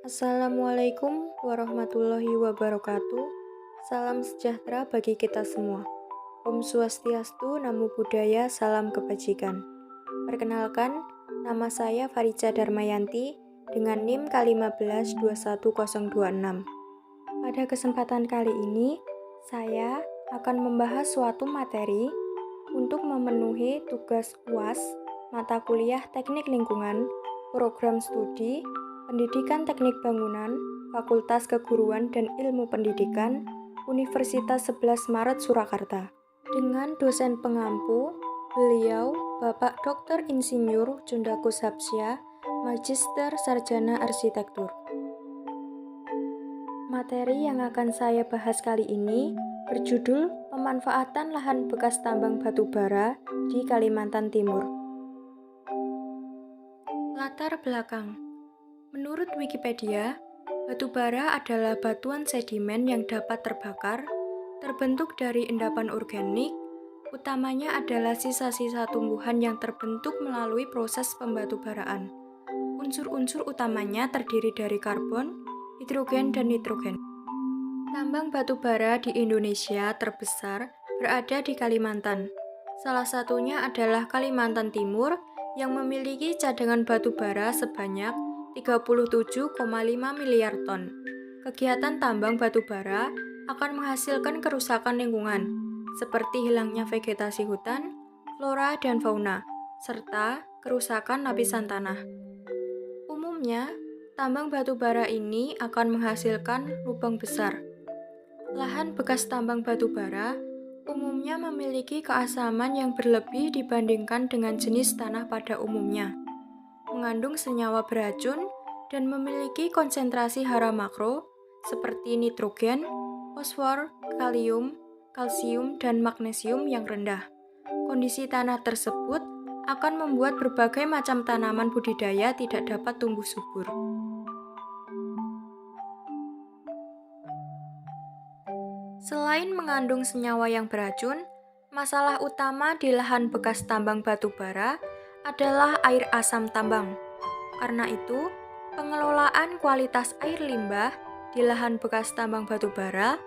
Assalamualaikum warahmatullahi wabarakatuh. Salam sejahtera bagi kita semua. Om Swastiastu, Namo Buddhaya, salam kebajikan. Perkenalkan, nama saya Farica Darmayanti dengan NIM K15 21026. Pada kesempatan kali ini, saya akan membahas suatu materi untuk memenuhi tugas UAS mata kuliah Teknik Lingkungan, Program Studi Pendidikan Teknik Bangunan, Fakultas Keguruan dan Ilmu Pendidikan, Universitas 11 Maret Surakarta. Dengan dosen pengampu, beliau Bapak Dr. Insinyur Jundakus Habsya, Magister Sarjana Arsitektur. Materi yang akan saya bahas kali ini berjudul Pemanfaatan Lahan Bekas Tambang Batu Bara di Kalimantan Timur. Latar belakang. Menurut Wikipedia, batu bara adalah batuan sedimen yang dapat terbakar, terbentuk dari endapan organik, utamanya adalah sisa-sisa tumbuhan yang terbentuk melalui proses pembatubaraan. Unsur-unsur utamanya terdiri dari karbon, hidrogen, dan nitrogen. Tambang batu bara di Indonesia terbesar berada di Kalimantan. Salah satunya adalah Kalimantan Timur yang memiliki cadangan batu bara sebanyak 37,5 miliar ton. Kegiatan tambang batu bara akan menghasilkan kerusakan lingkungan, seperti hilangnya vegetasi hutan, flora dan fauna, serta kerusakan lapisan tanah. Umumnya, tambang batu bara ini akan menghasilkan lubang besar. Lahan bekas tambang batu bara umumnya memiliki keasaman yang berlebih dibandingkan dengan jenis tanah pada umumnya, mengandung senyawa beracun, dan memiliki konsentrasi hara makro seperti nitrogen, fosfor, kalium, kalsium, dan magnesium yang rendah. Kondisi tanah tersebut akan membuat berbagai macam tanaman budidaya tidak dapat tumbuh subur. Selain mengandung senyawa yang beracun, masalah utama di lahan bekas tambang batu bara adalah air asam tambang. Karena itu, pengelolaan kualitas air limbah di lahan bekas tambang batu bara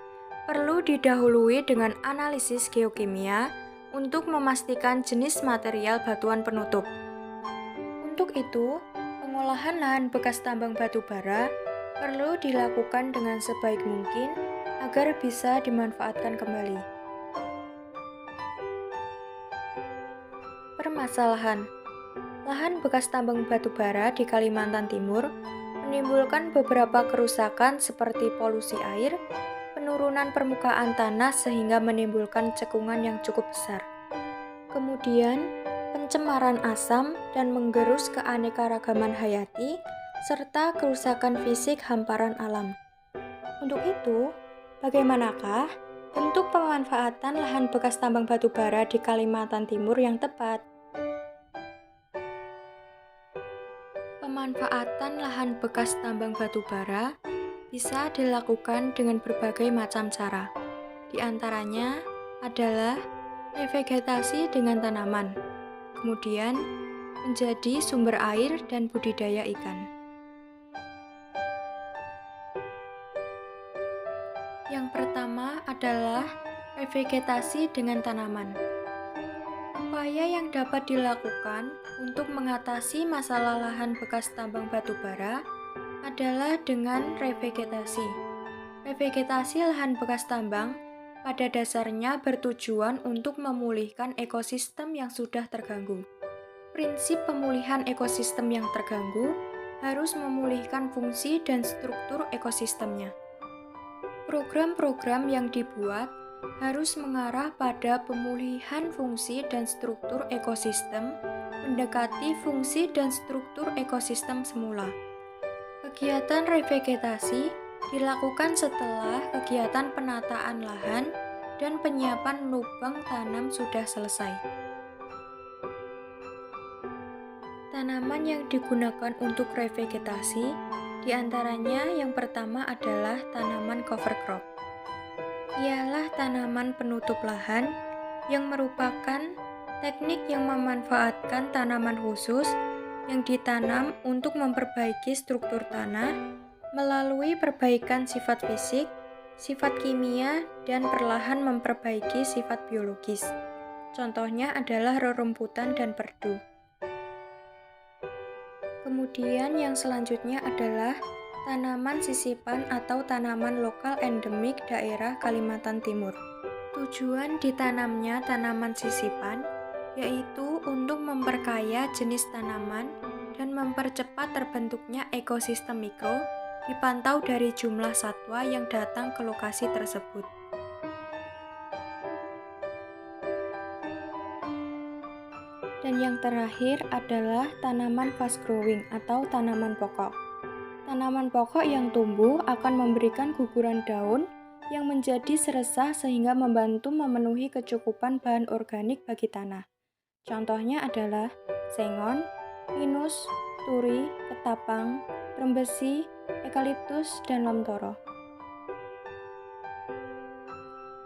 perlu didahului dengan analisis geokimia untuk memastikan jenis material batuan penutup. Untuk itu, pengolahan lahan bekas tambang batu bara perlu dilakukan dengan sebaik mungkin agar bisa dimanfaatkan kembali. Permasalahan. Lahan bekas tambang batu bara di Kalimantan Timur menimbulkan beberapa kerusakan seperti polusi air, penurunan permukaan tanah sehingga menimbulkan cekungan yang cukup besar. Kemudian, pencemaran asam dan menggerus keanekaragaman hayati, serta kerusakan fisik hamparan alam. Untuk itu, bagaimanakah bentuk pemanfaatan lahan bekas tambang batu bara di Kalimantan Timur yang tepat? Pemanfaatan lahan bekas tambang batu bara bisa dilakukan dengan berbagai macam cara. Di antaranya adalah revegetasi dengan tanaman, kemudian menjadi sumber air dan budidaya ikan. Yang pertama adalah revegetasi dengan tanaman. Upaya yang dapat dilakukan untuk mengatasi masalah lahan bekas tambang batu bara adalah dengan revegetasi. Revegetasi lahan bekas tambang pada dasarnya bertujuan untuk memulihkan ekosistem yang sudah terganggu. Prinsip pemulihan ekosistem yang terganggu harus memulihkan fungsi dan struktur ekosistemnya. Program-program yang dibuat harus mengarah pada pemulihan fungsi dan struktur ekosistem, mendekati fungsi dan struktur ekosistem semula. Kegiatan revegetasi dilakukan setelah kegiatan penataan lahan dan penyiapan lubang tanam sudah selesai. Tanaman yang digunakan untuk revegetasi diantaranya yang pertama adalah tanaman cover crop. Ialah tanaman penutup lahan yang merupakan teknik yang memanfaatkan tanaman khusus yang ditanam untuk memperbaiki struktur tanah, melalui perbaikan sifat fisik, sifat kimia, dan perlahan memperbaiki sifat biologis. Contohnya adalah rerumputan dan perdu. Kemudian yang selanjutnya adalah tanaman sisipan atau tanaman lokal endemik daerah Kalimantan Timur. Tujuan ditanamnya tanaman sisipan yaitu untuk memperkaya jenis tanaman dan mempercepat terbentuknya ekosistem mikro dipantau dari jumlah satwa yang datang ke lokasi tersebut. Dan yang terakhir adalah tanaman fast growing atau tanaman pokok. Tanaman pokok yang tumbuh akan memberikan guguran daun yang menjadi seresah sehingga membantu memenuhi kecukupan bahan organik bagi tanah. Contohnya adalah sengon, pinus, turi, ketapang, trembesi, eukaliptus, dan lemtoro.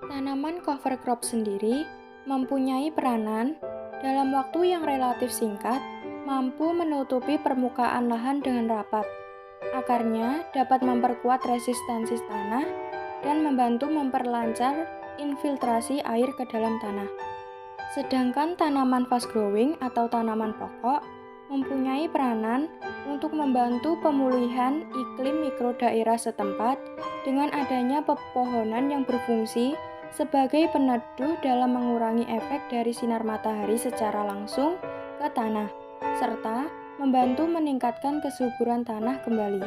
Tanaman cover crop sendiri mempunyai peranan dalam waktu yang relatif singkat, mampu menutupi permukaan lahan dengan rapat. Akarnya dapat memperkuat resistensi tanah dan membantu memperlancar infiltrasi air ke dalam tanah. Sedangkan tanaman fast growing atau tanaman pokok mempunyai peranan untuk membantu pemulihan iklim mikro daerah setempat dengan adanya pepohonan yang berfungsi sebagai peneduh dalam mengurangi efek dari sinar matahari secara langsung ke tanah, serta membantu meningkatkan kesuburan tanah kembali.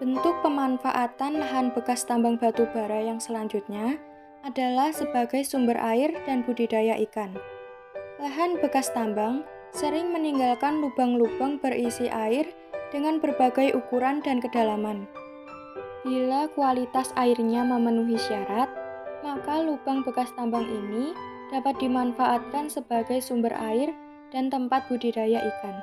Bentuk pemanfaatan lahan bekas tambang batu bara yang selanjutnya adalah sebagai sumber air dan budidaya ikan. Lahan bekas tambang sering meninggalkan lubang-lubang berisi air dengan berbagai ukuran dan kedalaman. Bila kualitas airnya memenuhi syarat, maka lubang bekas tambang ini dapat dimanfaatkan sebagai sumber air dan tempat budidaya ikan.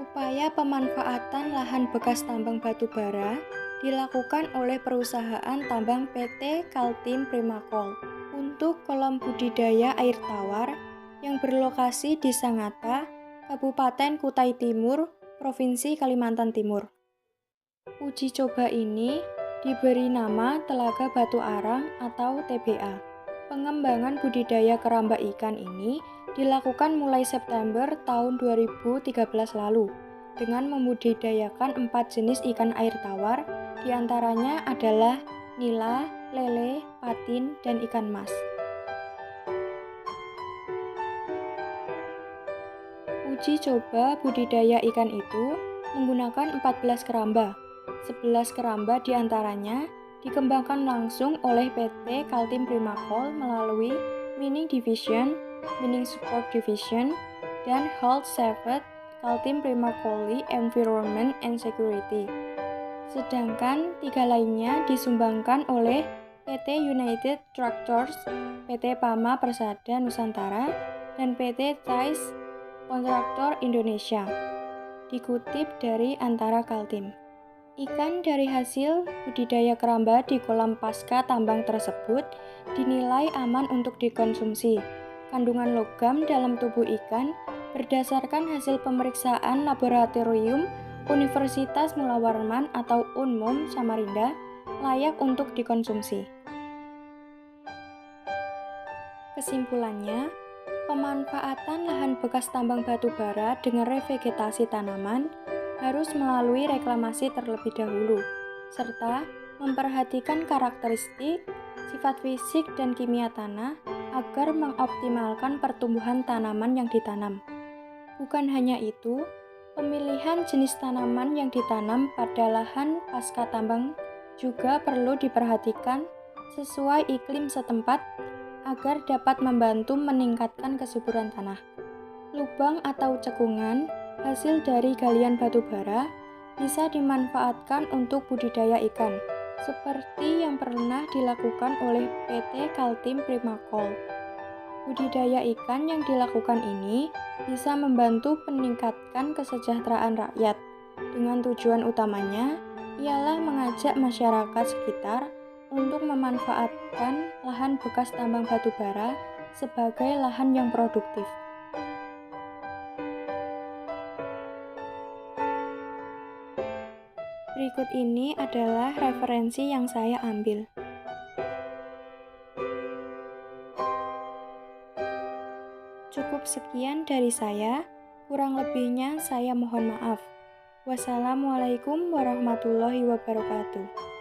Upaya pemanfaatan lahan bekas tambang batu bara dilakukan oleh perusahaan tambang PT Kaltim Primakol untuk kolam budidaya air tawar yang berlokasi di Sangatta, Kabupaten Kutai Timur, Provinsi Kalimantan Timur. Uji coba ini diberi nama Telaga Batu Arang atau TBA. Pengembangan budidaya keramba ikan ini dilakukan mulai September tahun 2013 lalu dengan membudidayakan 4 jenis ikan air tawar, diantaranya adalah nila, lele, patin, dan ikan mas. Uji coba budidaya ikan itu menggunakan 14 keramba. 11 keramba diantaranya dikembangkan langsung oleh PT Kaltim Primakol melalui Mining Division, Mining Support Division, dan Health Safety Kaltim Primakoli Environment and Security. Sedangkan 3 lainnya disumbangkan oleh PT United Tractors, PT Pama Persada Nusantara, dan PT Thais Kontraktor Indonesia. Dikutip dari Antara Kaltim. Ikan dari hasil budidaya keramba di kolam pasca tambang tersebut dinilai aman untuk dikonsumsi. Kandungan logam dalam tubuh ikan berdasarkan hasil pemeriksaan laboratorium Universitas Mula Warman atau UNMUM Samarinda layak untuk dikonsumsi. Kesimpulannya, pemanfaatan lahan bekas tambang batu bara dengan revegetasi tanaman harus melalui reklamasi terlebih dahulu, serta memperhatikan karakteristik, sifat fisik, dan kimia tanah agar mengoptimalkan pertumbuhan tanaman yang ditanam. Bukan hanya itu, pemilihan jenis tanaman yang ditanam pada lahan pasca tambang juga perlu diperhatikan sesuai iklim setempat agar dapat membantu meningkatkan kesuburan tanah. Lubang atau cekungan hasil dari galian batu bara bisa dimanfaatkan untuk budidaya ikan, seperti yang pernah dilakukan oleh PT Kaltim Primakol. Budidaya ikan yang dilakukan ini bisa membantu meningkatkan kesejahteraan rakyat, dengan tujuan utamanya ialah mengajak masyarakat sekitar untuk memanfaatkan lahan bekas tambang batu bara sebagai lahan yang produktif. Berikut ini adalah referensi yang saya ambil. Cukup sekian dari saya, kurang lebihnya saya mohon maaf. Wassalamualaikum warahmatullahi wabarakatuh.